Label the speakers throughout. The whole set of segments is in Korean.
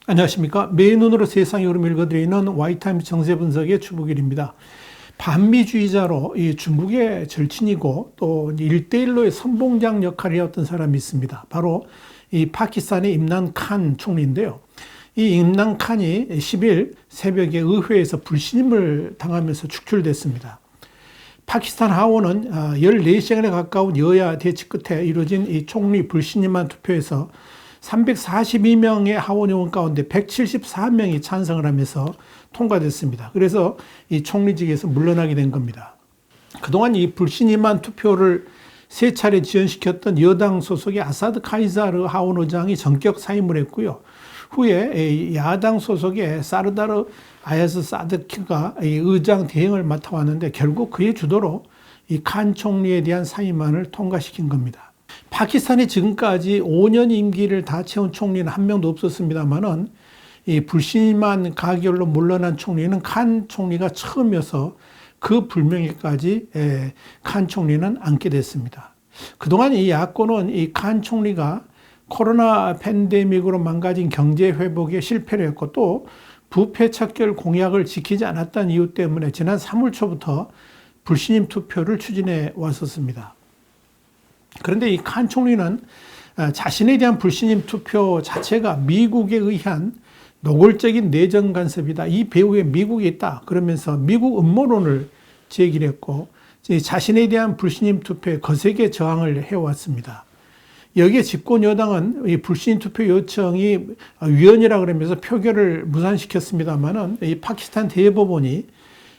Speaker 1: 안녕하십니까. 맨눈으로 세상의 흐름을 읽어드리는 와이타임스 정세 분석의 주북일입니다. 반미주의자로 이 중국의 절친이고 또 1대1로의 선봉장 역할을 해왔던 사람이 있습니다. 바로 이 파키스탄의 임란 칸 총리인데요. 이 임란 칸이 10일 새벽에 의회에서 불신임을 당하면서 축출됐습니다. 파키스탄 하원은 14시간에 가까운 여야 대치 끝에 이루어진 이 총리 불신임안 투표에서 342명의 하원 의원 가운데 174명이 찬성을 하면서 통과됐습니다. 그래서 이 총리직에서 물러나게 된 겁니다. 그동안 이 불신임안 투표를 세 차례 지연시켰던 여당 소속의 아사드 카이자르 하원 의장이 전격 사임을 했고요. 후에 야당 소속의 사르다르 아야스 사드키가 의장 대행을 맡아왔는데 결국 그의 주도로 이 칸 총리에 대한 사임안을 통과시킨 겁니다. 파키스탄이 지금까지 5년 임기를 다 채운 총리는 한 명도 없었습니다만은 이 불신임안 가결로 물러난 총리는 칸 총리가 처음이어서 그 불명예까지 칸 총리는 안게 됐습니다. 그동안 이 야권은 이 칸 총리가 코로나 팬데믹으로 망가진 경제 회복에 실패를 했고 또 부패 척결 공약을 지키지 않았다는 이유 때문에 지난 3월 초부터 불신임 투표를 추진해 왔었습니다. 그런데 이 칸 총리는 자신에 대한 불신임 투표 자체가 미국에 의한 노골적인 내정 간섭이다. 이 배후에 미국이 있다. 그러면서 미국 음모론을 제기를 했고 자신에 대한 불신임 투표에 거세게 저항을 해왔습니다. 여기에 집권 여당은 이 불신임 투표 요청이 위헌이라 그러면서 표결을 무산시켰습니다만은 이 파키스탄 대법원이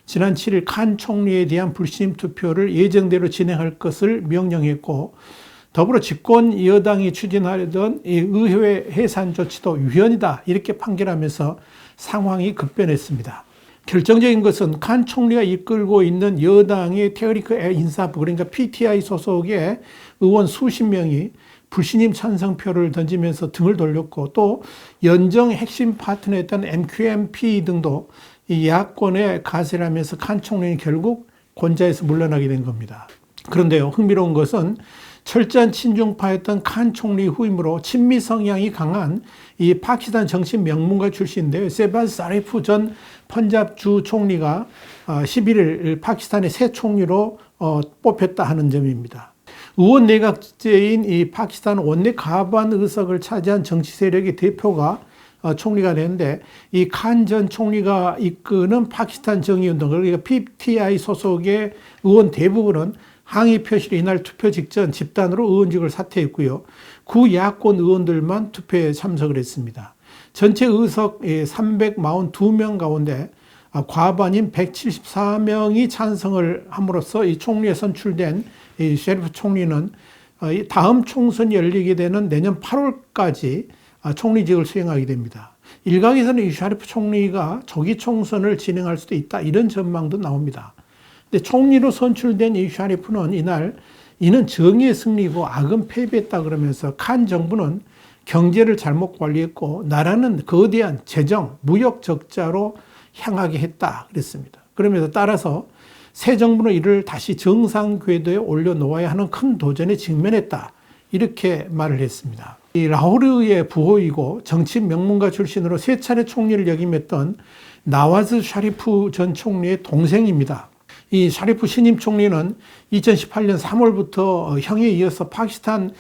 Speaker 1: 지난 7일 칸 총리에 대한 불신임 투표를 예정대로 진행할 것을 명령했고 더불어 집권 여당이 추진하려던 이 의회 해산 조치도 위헌이다 이렇게 판결하면서 상황이 급변했습니다. 결정적인 것은 칸 총리가 이끌고 있는 여당의 테어리크 인사부 그러니까 PTI 소속의 의원 수십 명이 불신임 찬성표를 던지면서 등을 돌렸고 또 연정 핵심 파트너였던 MQMP 등도 이 야권에 가세를 하면서 칸 총리는 결국 권좌에서 물러나게 된 겁니다. 그런데요, 흥미로운 것은 철저한 친중파였던 칸 총리 후임으로 친미 성향이 강한 이 파키스탄 정치 명문가 출신인데요. 세바즈 사리프 전 펀잡주 총리가 11일 파키스탄의 새 총리로 뽑혔다 하는 점입니다. 의원 내각제인 이 파키스탄 원내 과반 의석을 차지한 정치 세력의 대표가 총리가 되는데 이 칸 전 총리가 이끄는 파키스탄 정의운동 그러니까 PTI 소속의 의원 대부분은 항의 표시로 이날 투표 직전 집단으로 의원직을 사퇴했고요. 구야권 의원들만 투표에 참석을 했습니다. 전체 의석 342명 가운데 과반인 174명이 찬성을 함으로써 이 총리에 선출된 이 셰리프 총리는 다음 총선이 열리게 되는 내년 8월까지 총리직을 수행하게 됩니다. 일각에서는 이 샤리프 총리가 조기 총선을 진행할 수도 있다 이런 전망도 나옵니다. 근데 총리로 선출된 이 샤리프는 이는 정의의 승리고 악은 패배했다 그러면서 칸 정부는 경제를 잘못 관리했고 나라는 거대한 재정, 무역 적자로 향하게 했다 그랬습니다. 그러면서 따라서 새 정부는 이를 다시 정상 궤도에 올려놓아야 하는 큰 도전에 직면했다 이렇게 말을 했습니다. 이 라호르의 부호이고 정치 명문가 출신으로 세 차례 총리를 역임했던 나와즈 샤리프 전 총리의 동생입니다. 이 샤리프 신임 총리는 2018년 3월부터 형에 이어서 파키스탄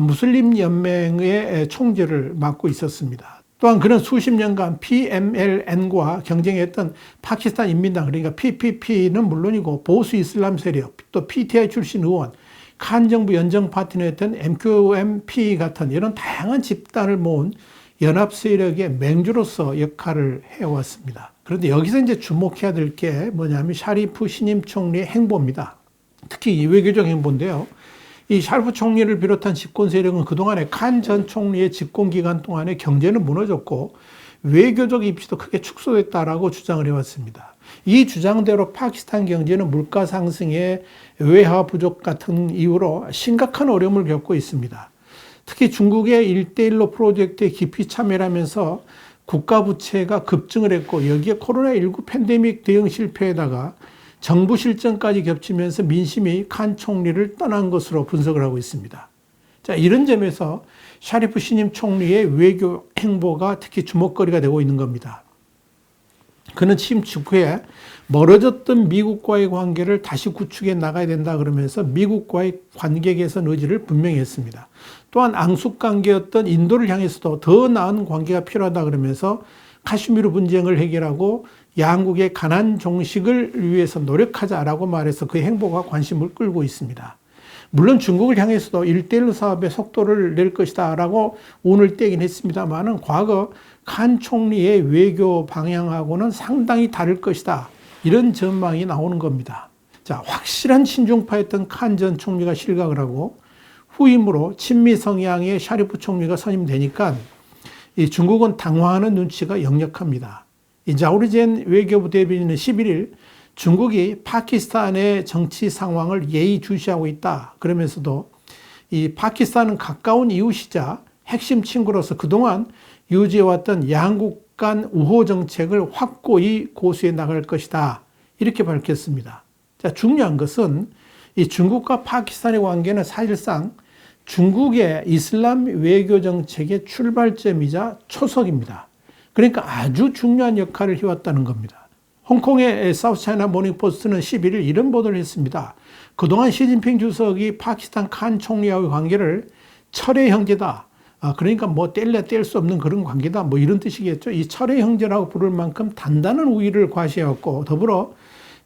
Speaker 1: 무슬림 연맹의 총재를 맡고 있었습니다. 또한 그는 수십 년간 PMLN과 경쟁했던 파키스탄 인민당 그러니까 PPP는 물론이고 보수 이슬람 세력 또 PTI 출신 의원 칸 정부 연정 파트너였던 MQMP 같은 이런 다양한 집단을 모은 연합 세력의 맹주로서 역할을 해왔습니다. 그런데 여기서 이제 주목해야 될 게 뭐냐면 샤리프 신임 총리의 행보입니다. 특히 이 외교적 행보인데요. 이 샤리프 총리를 비롯한 집권 세력은 그동안에 칸 전 총리의 집권 기간 동안에 경제는 무너졌고 외교적 입지도 크게 축소됐다라고 주장을 해왔습니다. 이 주장대로 파키스탄 경제는 물가 상승에 외화 부족 같은 이유로 심각한 어려움을 겪고 있습니다. 특히 중국의 1대1로 프로젝트에 깊이 참여하면서 국가 부채가 급증을 했고 여기에 코로나19 팬데믹 대응 실패에다가 정부 실정까지 겹치면서 민심이 칸 총리를 떠난 것으로 분석을 하고 있습니다. 자, 이런 점에서 샤리프 신임 총리의 외교 행보가 특히 주목거리가 되고 있는 겁니다. 그는 취임 직후에 멀어졌던 미국과의 관계를 다시 구축해 나가야 된다 그러면서 미국과의 관계 개선 의지를 분명히 했습니다. 또한 앙숙 관계였던 인도를 향해서도 더 나은 관계가 필요하다 그러면서 카슈미르 분쟁을 해결하고 양국의 가난 종식을 위해서 노력하자라고 말해서 그 행보가 관심을 끌고 있습니다. 물론 중국을 향해서도 1대1 사업의 속도를 낼 것이다 라고 운을 떼긴 했습니다만 과거 칸 총리의 외교 방향하고는 상당히 다를 것이다. 이런 전망이 나오는 겁니다. 자, 확실한 친중파였던 칸 전 총리가 실각을 하고 후임으로 친미 성향의 샤리프 총리가 선임되니까 이 중국은 당황하는 눈치가 역력합니다. 이 자우리젠 외교부 대변인은 11일 중국이 파키스탄의 정치 상황을 예의주시하고 있다. 그러면서도 이 파키스탄은 가까운 이웃이자 핵심 친구로서 그동안 유지해왔던 양국 간 우호 정책을 확고히 고수해 나갈 것이다. 이렇게 밝혔습니다. 자, 중요한 것은 이 중국과 파키스탄의 관계는 사실상 중국의 이슬람 외교 정책의 출발점이자 초석입니다. 그러니까 아주 중요한 역할을 해왔다는 겁니다. 홍콩의 사우스차이나 모닝포스트는 11일 이런 보도를 했습니다. 그동안 시진핑 주석이 파키스탄 칸 총리와의 관계를 철의 형제다. 그러니까 뭐 뗄래 뗄 수 없는 그런 관계다. 뭐 이런 뜻이겠죠. 이 철의 형제라고 부를 만큼 단단한 우위를 과시해왔고 더불어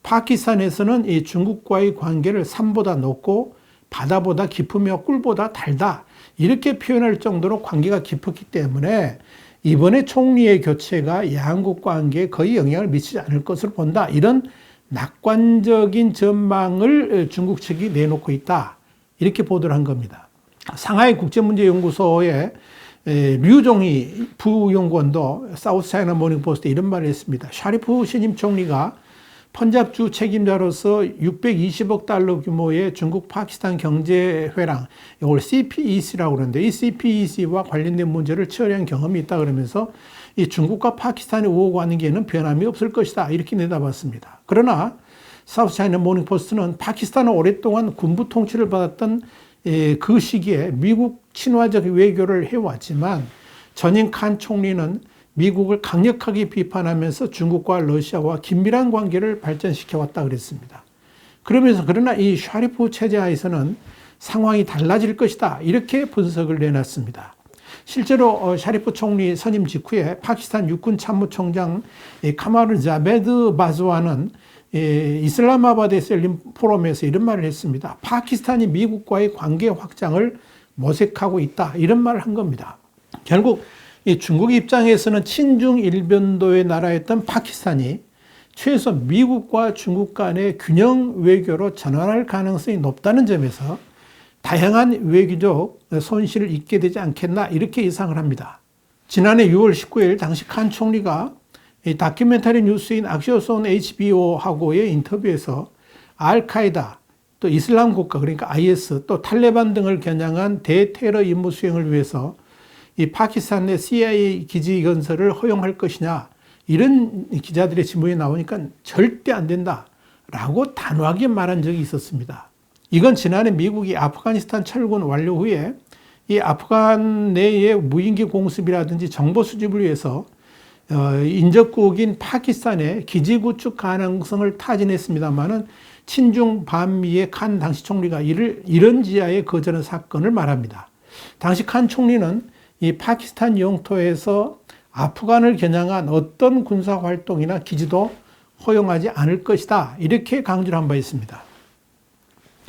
Speaker 1: 파키스탄에서는 이 중국과의 관계를 산보다 높고 바다보다 깊으며 꿀보다 달다. 이렇게 표현할 정도로 관계가 깊었기 때문에 이번에 총리의 교체가 양국 관계에 거의 영향을 미치지 않을 것으로 본다. 이런 낙관적인 전망을 중국 측이 내놓고 있다. 이렇게 보도를 한 겁니다. 상하이 국제문제연구소의 류종희 부연구원도 사우스차이나 모닝포스트에 이런 말을 했습니다. 샤리프 신임 총리가 펀잡주 책임자로서 620억 달러 규모의 중국 파키스탄 경제회랑, 이걸 CPEC라고 그러는데 이 CPEC와 관련된 문제를 처리한 경험이 있다 그러면서 이 중국과 파키스탄의 우호 관계에는 변함이 없을 것이다. 이렇게 내다봤습니다. 그러나 사우스차이나 모닝포스트는 파키스탄은 오랫동안 군부 통치를 받았던 그 시기에 미국 친화적 외교를 해왔지만 전임 칸 총리는 미국을 강력하게 비판하면서 중국과 러시아와 긴밀한 관계를 발전시켜왔다 그랬습니다. 그러나 이 샤리프 체제 하에서는 상황이 달라질 것이다. 이렇게 분석을 내놨습니다. 실제로 샤리프 총리 선임 직후에 파키스탄 육군 참모총장 카마르 자베드 바즈와는 이슬라마바드에서 열린 포럼에서 이런 말을 했습니다. 파키스탄이 미국과의 관계 확장을 모색하고 있다. 이런 말을 한 겁니다. 결국 이 중국 입장에서는 친중 일변도의 나라였던 파키스탄이 최소 미국과 중국 간의 균형 외교로 전환할 가능성이 높다는 점에서 다양한 외교적 손실을 입게 되지 않겠나 이렇게 예상을 합니다. 지난해 6월 19일 당시 칸 총리가 다큐멘터리 뉴스인 악시오스 온 HBO하고의 인터뷰에서 알카에다, 또 이슬람 국가 그러니까 IS, 또 탈레반 등을 겨냥한 대테러 임무 수행을 위해서 이 파키스탄 내 CIA 기지 건설을 허용할 것이냐 이런 기자들의 질문이 나오니까 절대 안 된다라고 단호하게 말한 적이 있었습니다. 이건 지난해 미국이 아프가니스탄 철군 완료 후에 이 아프간 내의 무인기 공습이라든지 정보 수집을 위해서 인접국인 파키스탄의 기지 구축 가능성을 타진했습니다만은 친중 반미의 칸 당시 총리가 이런 지하에 거절한 사건을 말합니다. 당시 칸 총리는 이 파키스탄 영토에서 아프간을 겨냥한 어떤 군사 활동이나 기지도 허용하지 않을 것이다. 이렇게 강조를 한 바 있습니다.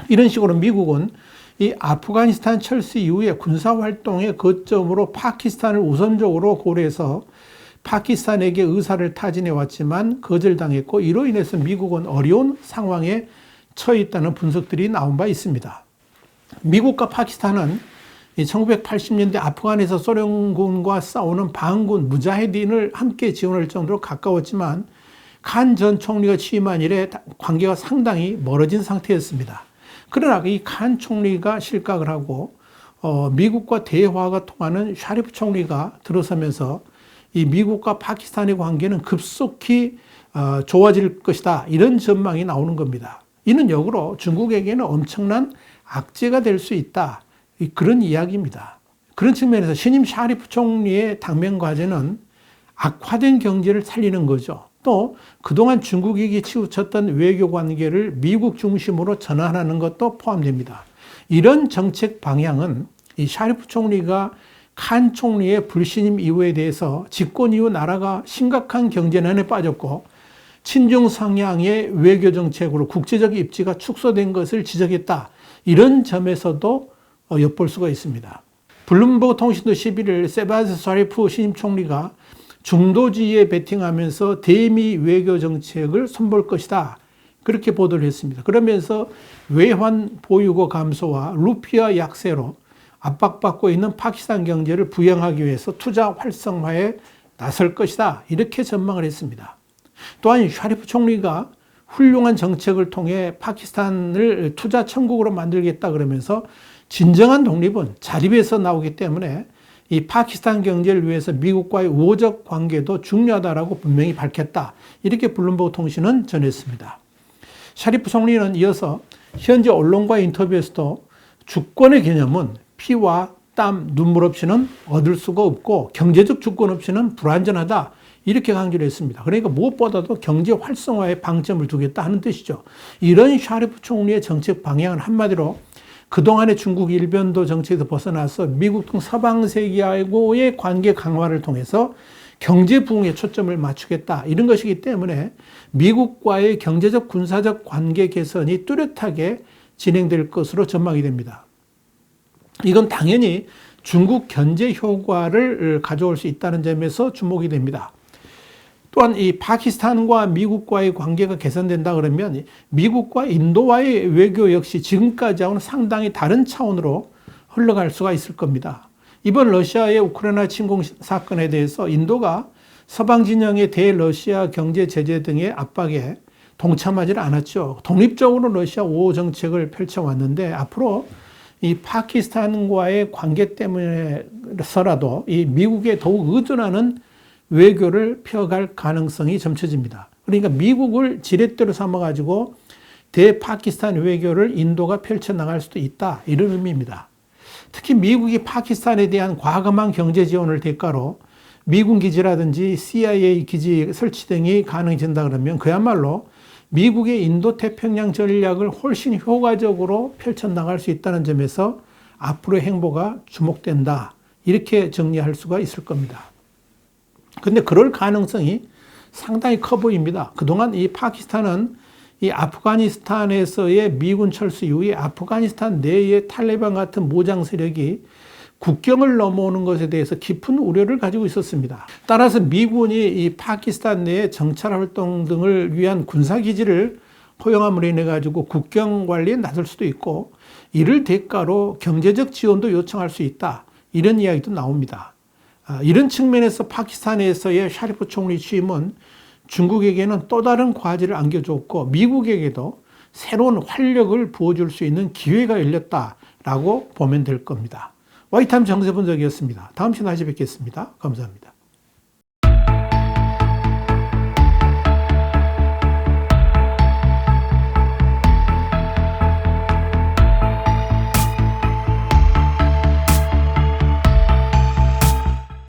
Speaker 1: 이런 식으로 미국은 이 아프가니스탄 철수 이후에 군사 활동의 거점으로 파키스탄을 우선적으로 고려해서 파키스탄에게 의사를 타진해 왔지만 거절당했고 이로 인해서 미국은 어려운 상황에 처해 있다는 분석들이 나온 바 있습니다. 미국과 파키스탄은 1980년대 아프간에서 소련군과 싸우는 반군 무자헤딘을 함께 지원할 정도로 가까웠지만 칸 전 총리가 취임한 이래 관계가 상당히 멀어진 상태였습니다. 그러나 이 칸 총리가 실각을 하고 미국과 대화가 통하는 샤리프 총리가 들어서면서 이 미국과 파키스탄의 관계는 급속히 좋아질 것이다. 이런 전망이 나오는 겁니다. 이는 역으로 중국에게는 엄청난 악재가 될 수 있다. 그런 이야기입니다. 그런 측면에서 신임 샤리프 총리의 당면 과제는 악화된 경제를 살리는 거죠. 또 그동안 중국에게 치우쳤던 외교 관계를 미국 중심으로 전환하는 것도 포함됩니다. 이런 정책 방향은 이 샤리프 총리가 칸 총리의 불신임 이유에 대해서 집권 이후 나라가 심각한 경제난에 빠졌고 친중 성향의 외교 정책으로 국제적 입지가 축소된 것을 지적했다. 이런 점에서도 엿볼 수가 있습니다. 블룸버그 통신도 11일 세바스 샤리프 신임 총리가 중도주의에 베팅하면서 대미 외교 정책을 손볼 것이다. 그렇게 보도를 했습니다. 그러면서 외환 보유고 감소와 루피아 약세로 압박받고 있는 파키스탄 경제를 부양하기 위해서 투자 활성화에 나설 것이다. 이렇게 전망을 했습니다. 또한 샤리프 총리가 훌륭한 정책을 통해 파키스탄을 투자 천국으로 만들겠다 그러면서 진정한 독립은 자립에서 나오기 때문에 이 파키스탄 경제를 위해서 미국과의 우호적 관계도 중요하다라고 분명히 밝혔다. 이렇게 블룸버그 통신은 전했습니다. 샤리프 총리는 이어서 현재 언론과의 인터뷰에서도 주권의 개념은 피와 땀, 눈물 없이는 얻을 수가 없고 경제적 주권 없이는 불완전하다. 이렇게 강조를 했습니다. 그러니까 무엇보다도 경제 활성화에 방점을 두겠다 하는 뜻이죠. 이런 샤리프 총리의 정책 방향은 한마디로 그동안의 중국 일변도 정책에서 벗어나서 미국 등 서방 세계하고의 관계 강화를 통해서 경제 부흥에 초점을 맞추겠다. 이런 것이기 때문에 미국과의 경제적 군사적 관계 개선이 뚜렷하게 진행될 것으로 전망이 됩니다. 이건 당연히 중국 견제 효과를 가져올 수 있다는 점에서 주목이 됩니다. 또한 이 파키스탄과 미국과의 관계가 개선된다 그러면 미국과 인도와의 외교 역시 지금까지하고는 상당히 다른 차원으로 흘러갈 수가 있을 겁니다. 이번 러시아의 우크라이나 침공 사건에 대해서 인도가 서방 진영의 대러시아 경제 제재 등의 압박에 동참하지는 않았죠. 독립적으로 러시아 우호 정책을 펼쳐왔는데 앞으로 이 파키스탄과의 관계 때문에서라도 이 미국에 더욱 의존하는 외교를 펴갈 가능성이 점쳐집니다. 그러니까 미국을 지렛대로 삼아가지고 대파키스탄 외교를 인도가 펼쳐나갈 수도 있다. 이런 의미입니다. 특히 미국이 파키스탄에 대한 과감한 경제 지원을 대가로 미군 기지라든지 CIA 기지 설치 등이 가능해진다 그러면 그야말로 미국의 인도 태평양 전략을 훨씬 효과적으로 펼쳐나갈 수 있다는 점에서 앞으로의 행보가 주목된다. 이렇게 정리할 수가 있을 겁니다. 근데 그럴 가능성이 상당히 커 보입니다. 그동안 이 파키스탄은 이 아프가니스탄에서의 미군 철수 이후에 아프가니스탄 내의 탈레반 같은 무장 세력이 국경을 넘어오는 것에 대해서 깊은 우려를 가지고 있었습니다. 따라서 미군이 이 파키스탄 내의 정찰 활동 등을 위한 군사기지를 허용함으로 인해 가지고 국경 관리에 나설 수도 있고 이를 대가로 경제적 지원도 요청할 수 있다. 이런 이야기도 나옵니다. 이런 측면에서 파키스탄에서의 샤리프 총리 취임은 중국에게는 또 다른 과제를 안겨줬고 미국에게도 새로운 활력을 부어줄 수 있는 기회가 열렸다라고 보면 될 겁니다. 와이타임 정세 분석이었습니다. 다음 시간에 다시 뵙겠습니다. 감사합니다.